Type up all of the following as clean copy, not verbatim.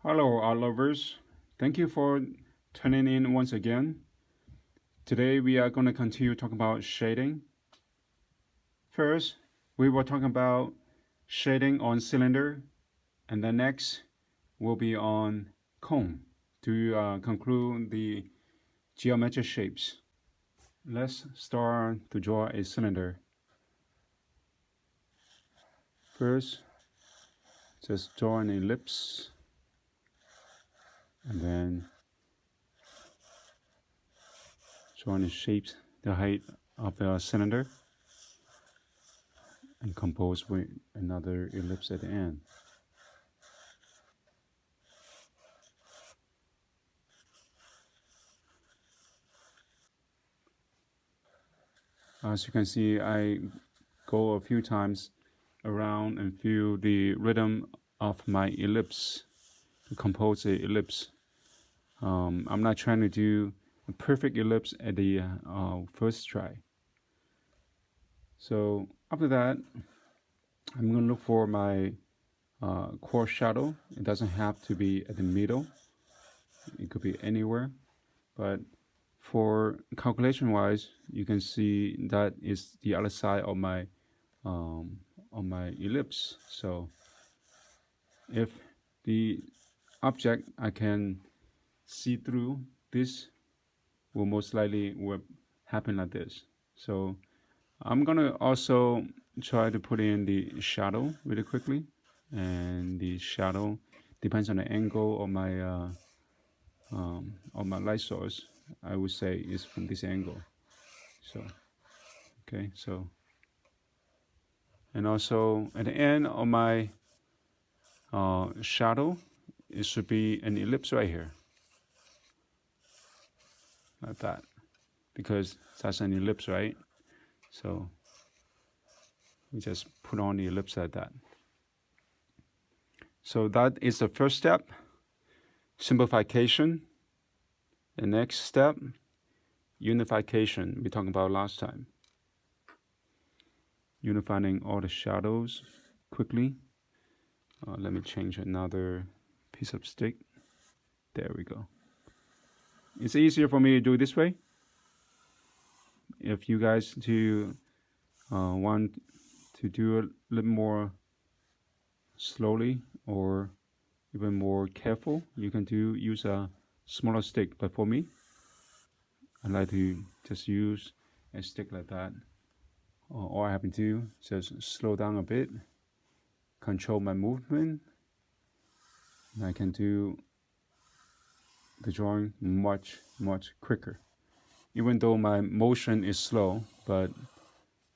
Hello, art lovers. Thank you for tuning in once again. Today we are going to continue talking about shading. First, we were talking about shading on cylinder, and the next will be on cone to conclude the geometric shapes. Let's start to draw a cylinder. First, just draw an ellipse, and then draw the shapes, the height of the cylinder, and compose with another ellipse at the end. As you can see, I go a few times around and feel the rhythm of my ellipse to compose a ellipse. I'm not trying to do a perfect ellipse at the first try. So after that, I'm going to look for my core shadow. It doesn't have to be at the middle. It could be anywhere. But for calculation wise, you can see that is the other side of my on my ellipse. So if the object I can see through, this will most likely will happen like this. So I'm gonna also try to put in the shadow really quickly, and the shadow depends on the angle of my light source. I would say is from this angle. So okay, so and also at the end of my shadow, it should be an ellipse right here, like that, because that's an ellipse, right? So we just put on the ellipse like that. So that is the first step, simplification. The next step, unification, we talked about last time. Unifying all the shadows quickly. Let me change another piece of stick. There we go. It's easier for me to do it this way. If you guys do want to do a little more slowly or even more careful, you can use a smaller stick. But for me, I like to just use a stick like that. All I have to do is just slow down a bit, control my movement, and I can do the drawing much quicker. Even though my motion is slow, but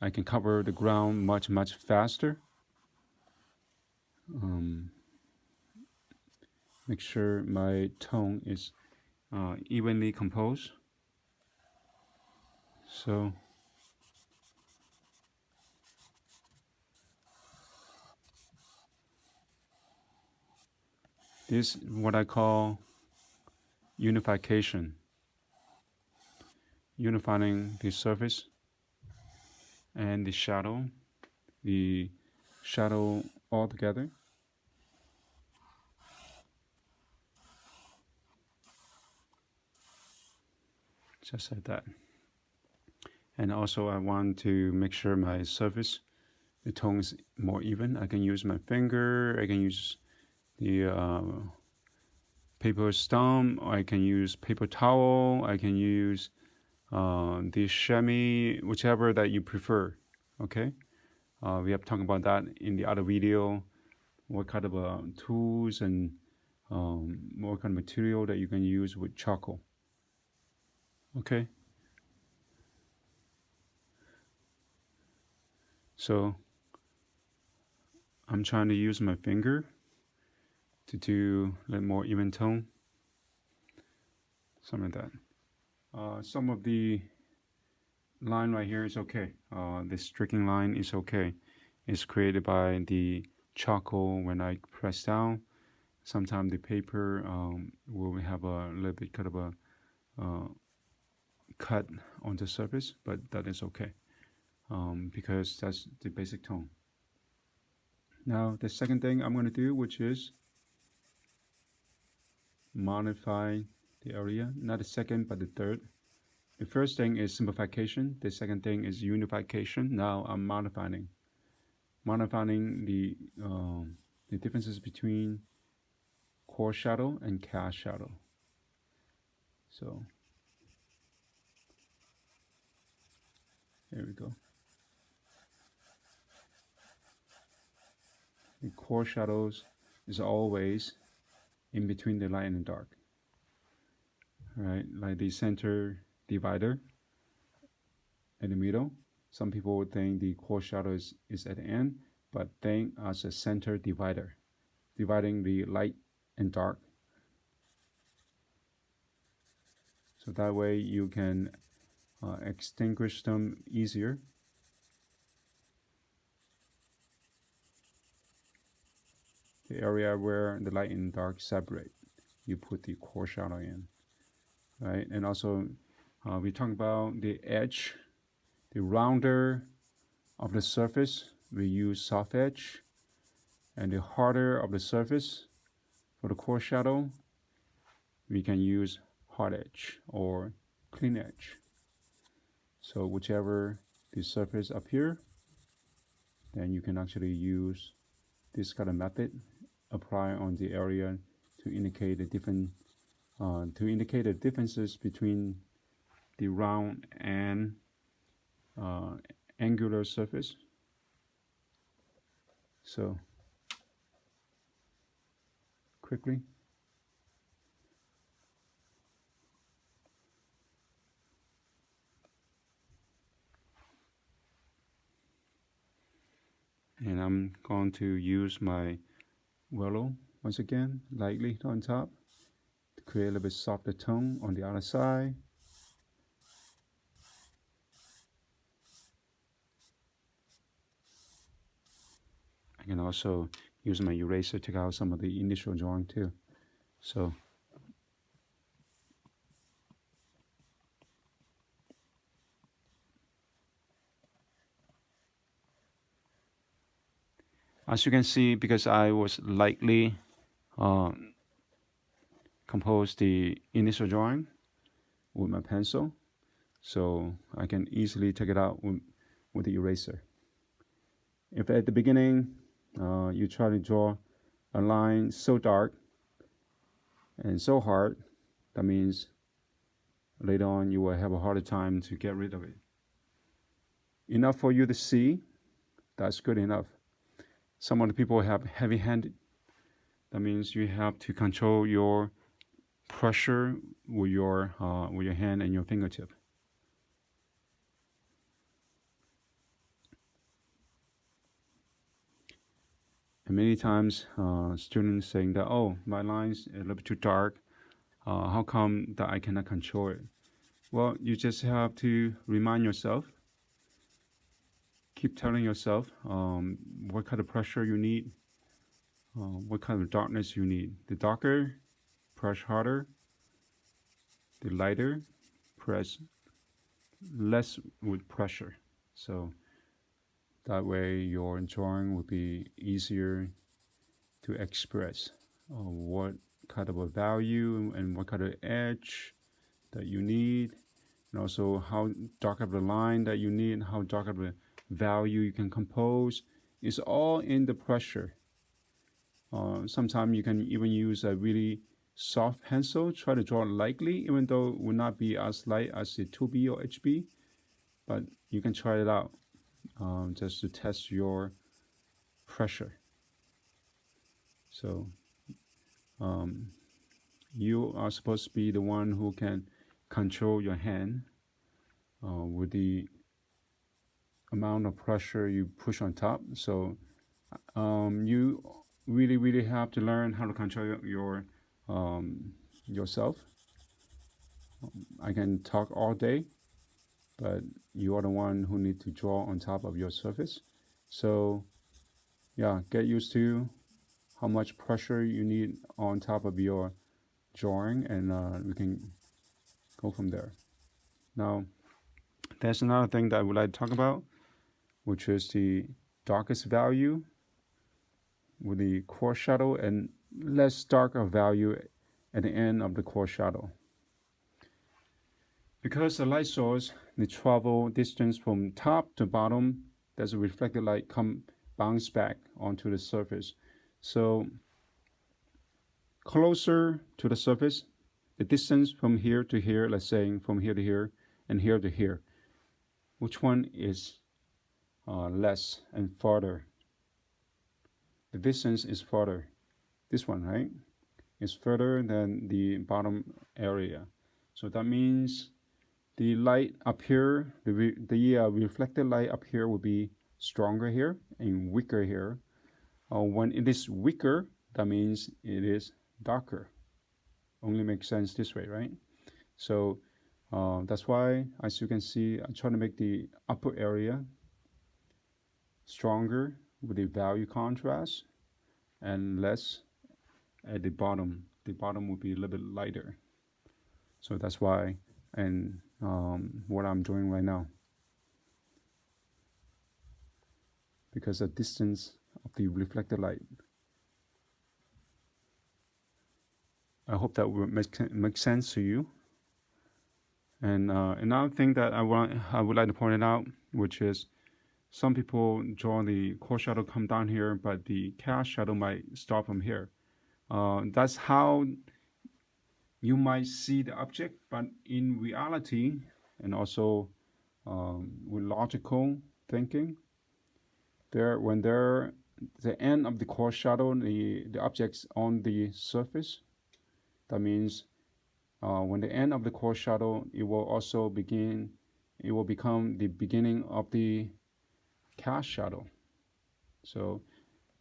I can cover the ground much faster. Make sure my tone is evenly composed. So this is what I call unification. Unifying the surface and the shadow all together. Just like that. And also I want to make sure my surface, the tone is more even. I can use my finger, I can use the paper stump, I can use paper towel, I can use the chamois, whichever that you prefer. Okay, we have talked about that in the other video, what kind of tools and what kind of material that you can use with charcoal. Okay, so I'm trying to use my finger to do a little more even tone, something like that. Some of the line right here is okay. This streaking line is okay. It's created by the charcoal when I press down. Sometimes the paper will have a little bit kind of a cut on the surface, but that is okay because that's the basic tone. Now the second thing I'm going to do, which is modify the area, not the second, but the third. The first thing is simplification. The second thing is unification. Now I'm modifying the differences between core shadow and cast shadow. So there we go. The core shadows is always in between the light and the dark. Right, like the center divider in the middle. Some people would think the core shadow is at the end, but think as a center divider, dividing the light and dark. So that way you can extinguish them easier. The area where the light and dark separate, you put the core shadow in, right? And also we talk about the edge, the rounder of the surface, we use soft edge, and the harder of the surface for the core shadow, we can use hard edge or clean edge. So whichever the surface up here, then you can actually use this kind of method, apply on the area to indicate the differences between the round and angular surface. So quickly. And I'm going to use my willow once again, lightly on top, to create a little bit softer tone on the other side. I can also use my eraser to take out some of the initial drawing too. So as you can see, because I was lightly compose the initial drawing with my pencil, so I can easily take it out with the eraser. If at the beginning you try to draw a line so dark and so hard, that means later on you will have a harder time to get rid of it. Enough for you to see, that's good enough. Some of the people have heavy-handed. That means you have to control your pressure with your hand and your fingertip. And many times students saying that, oh, my line's a little bit too dark. How come that I cannot control it? Well, you just have to remind yourself, keep telling yourself what kind of pressure you need, what kind of darkness you need. The darker, press harder. The lighter, press less with pressure. So that way your drawing will be easier to express what kind of a value and what kind of edge that you need, and also how dark of the line that you need, how dark of a value you can compose. It's all in the pressure. Sometimes you can even use a really soft pencil, try to draw lightly, even though it will not be as light as the 2B or HB, but you can try it out just to test your pressure. So you are supposed to be the one who can control your hand with the amount of pressure you push on top. So you really have to learn how to control your yourself. I can talk all day, but you are the one who need to draw on top of your surface. So yeah, get used to how much pressure you need on top of your drawing, and we can go from there. Now, there's another thing that I would like to talk about, which is the darkest value with the core shadow and less darker value at the end of the core shadow. Because the light source, the travel distance from top to bottom, there's a reflected light bounce back onto the surface. So closer to the surface, the distance from here to here, let's say from here to here and here to here, which one is less and farther? The distance is farther. This one, right? Is further than the bottom area. So that means the light up here, the reflected light up here will be stronger here and weaker here. When it is weaker, that means it is darker. Only makes sense this way, right? So that's why, as you can see, I try to make the upper area stronger with the value contrast and less at the bottom. The bottom will be a little bit lighter. So that's why, and what I'm doing right now. Because the distance of the reflected light. I hope that will make sense to you. And another thing that I would like to point it out, which is some people draw the core shadow come down here, but the cast shadow might start from here. That's how you might see the object, but in reality, and also with logical thinking, when the end of the core shadow, the object's on the surface, that means when the end of the core shadow, it will become the beginning of the cast shadow. So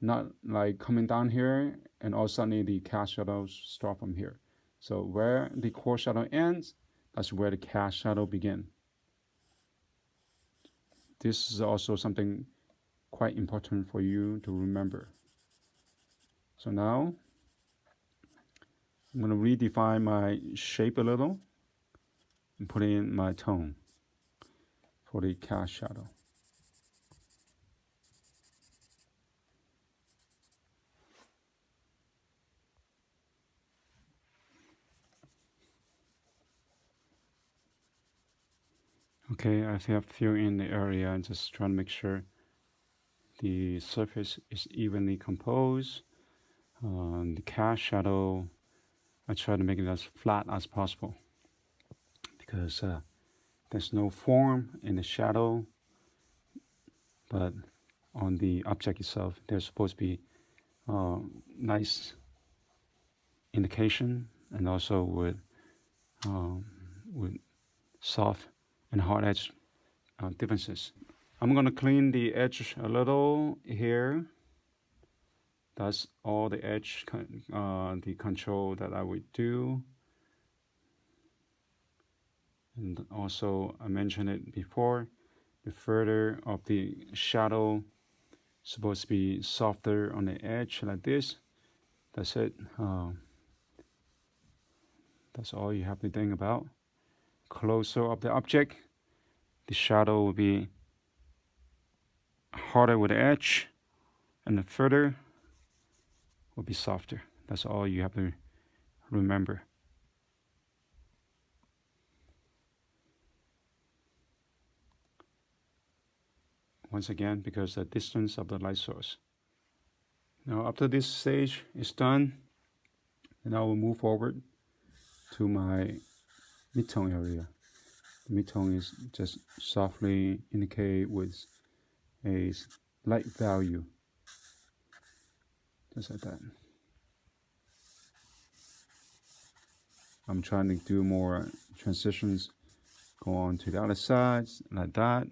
not like coming down here and all of a sudden the cast shadows start from here. So where the core shadow ends, that's where the cast shadow begins. This is also something quite important for you to remember. So now I'm going to redefine my shape a little and put in my tone for the cast shadow. Okay, I have filled in the area and just trying to make sure the surface is evenly composed. The cast shadow, I try to make it as flat as possible because there's no form in the shadow, but on the object itself, there's supposed to be nice indication and also with soft and hard edge differences. I'm going to clean the edge a little here. That's all the edge, the control that I would do. And also, I mentioned it before, the further of the shadow supposed to be softer on the edge like this. That's it. That's all you have to think about. Closer of the object, the shadow will be harder with the edge, and the further will be softer. That's all you have to remember. Once again, because the distance of the light source. Now, after this stage is done, then I will move forward to my midtone area. The midtone is just softly indicate with a light value, just like that. I'm trying to do more transitions, go on to the other side, like that.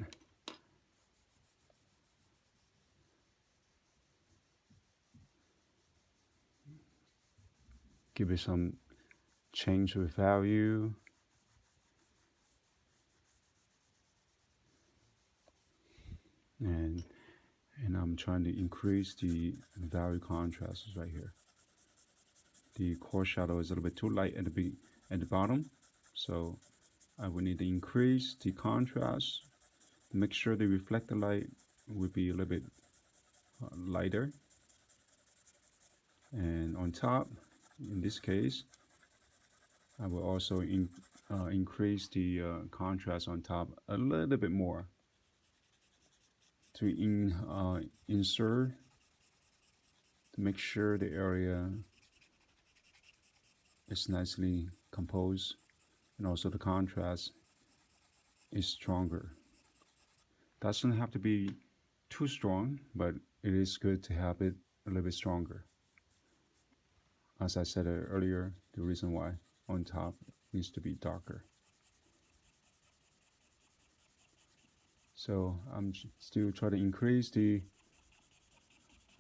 Give it some change of value. And I'm trying to increase the value contrast right here. The core shadow is a little bit too light at the bottom, so I will need to increase the contrast to make sure the reflected light will be a little bit lighter. And on top, in this case, I will also increase the contrast on top a little bit more to insert, to make sure the area is nicely composed, and also the contrast is stronger. Doesn't have to be too strong, but it is good to have it a little bit stronger. As I said earlier, the reason why on top needs to be darker. So I'm still trying to increase the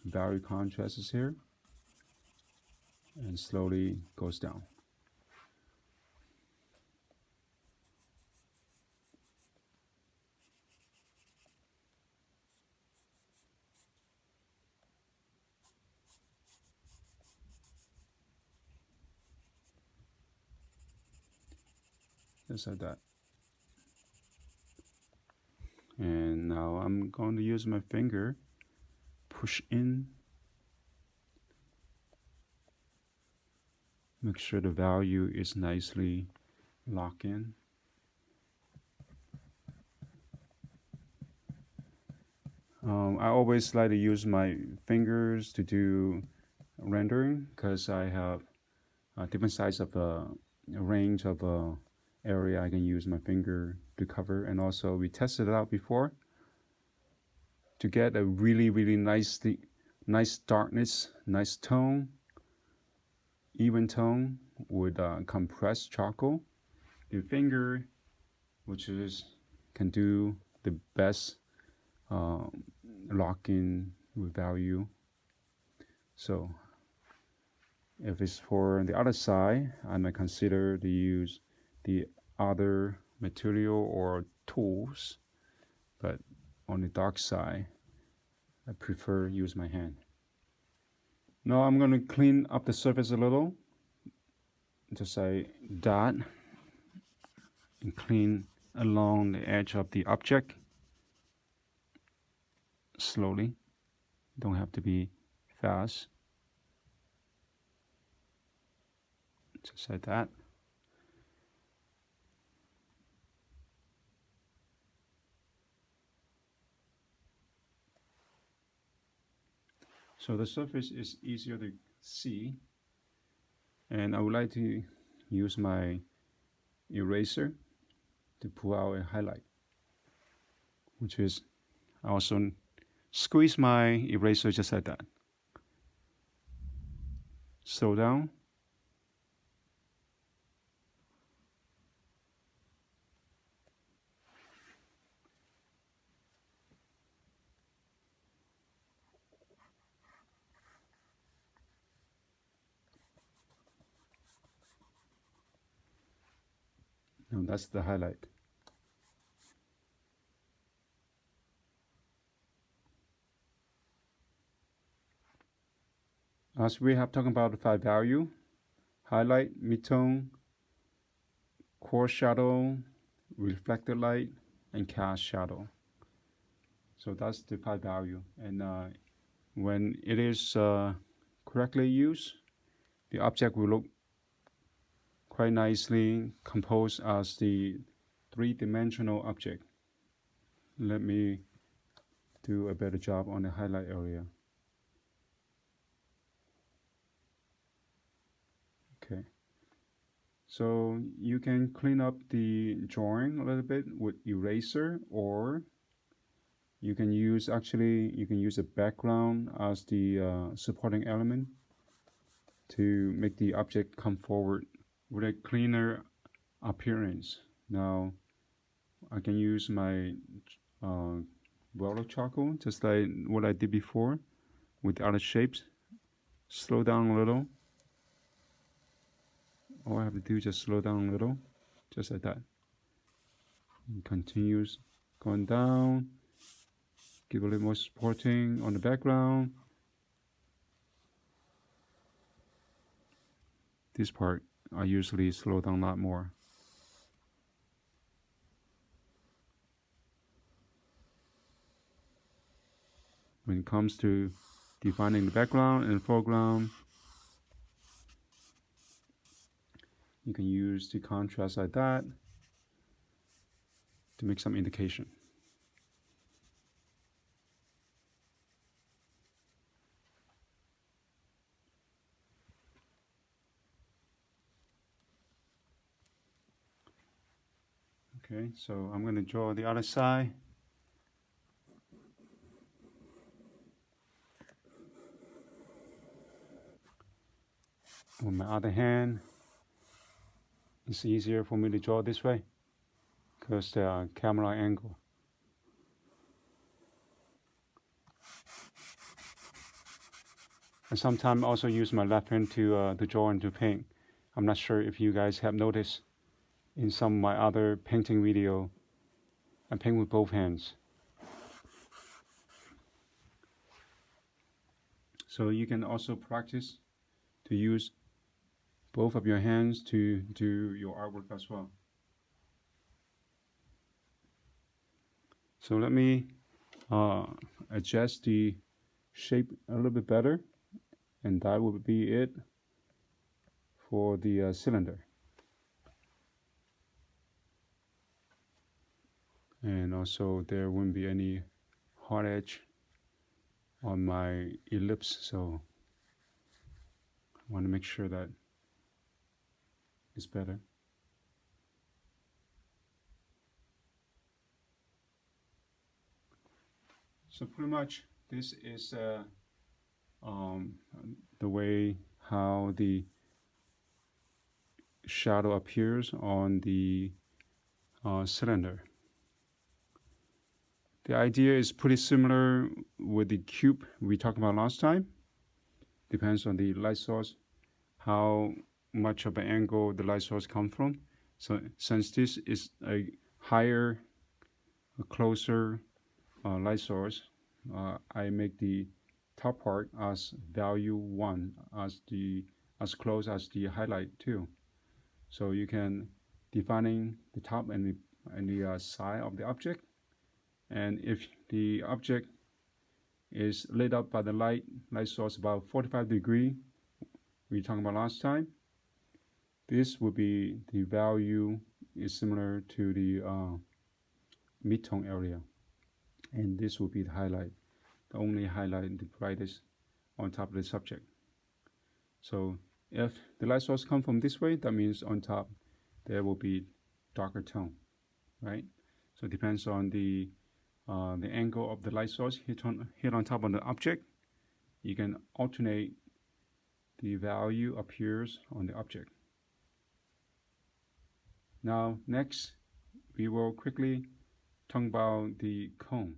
value contrasts here, and slowly goes down. Just like that. And now I'm going to use my finger, push in, make sure the value is nicely locked in. I always like to use my fingers to do rendering because I have a different size of a range of area I can use my finger to cover. And also we tested it out before to get a really nice darkness, nice tone, even tone with compressed charcoal. The finger, which is can do the best lock-in with value. So if it's for the other side, I might consider to use the other material or tools, but on the dark side, I prefer use my hand. Now I'm going to clean up the surface a little, just like that, and clean along the edge of the object slowly. Don't have to be fast. Just like that. So the surface is easier to see, and I would like to use my eraser to pull out a highlight, which is I also squeeze my eraser just like that. Slow down. And that's the highlight. As we have talked about the 5 value, highlight, midtone, core shadow, reflected light, and cast shadow. So that's the 5 value. And when it is correctly used, the object will look quite nicely composed as the 3-dimensional object. Let me do a better job on the highlight area. Okay. So you can clean up the drawing a little bit with eraser, or you can use a background as the supporting element to make the object come forward with a cleaner appearance. Now I can use my roller charcoal just like what I did before with the other shapes. Slow down a little. All I have to do is just slow down a little, just like that. And continues going down. Give a little more supporting on the background. This part I usually slow down a lot more. When it comes to defining the background and foreground, you can use the contrast like that to make some indication. Okay, so I'm going to draw the other side. With my other hand, it's easier for me to draw this way because the camera angle. I sometimes also use my left hand to draw and to paint. I'm not sure if you guys have noticed in some of my other painting video, I paint with both hands. So you can also practice to use both of your hands to do your artwork as well. So let me adjust the shape a little bit better, and that will be it for the cylinder. And also there wouldn't be any hard edge on my ellipse, so I want to make sure that it's better. So pretty much this is the way how the shadow appears on the cylinder. The idea is pretty similar with the cube we talked about last time. Depends on the light source, how much of an angle the light source comes from. So since this is a higher, a closer light source, I make the top part as value 1, as close as the highlight 2. So you can defining the top and the side of the object. And if the object is lit up by the light source about 45 degrees, we talked about last time, this would be the value is similar to the mid-tone area, and this will be the highlight, the only highlight, the brightest on top of the subject. So if the light source comes from this way, that means on top there will be darker tone, right? So it depends on the angle of the light source hit on top of the object. You can alternate the value appears on the object. Now next we will quickly talk about the cone.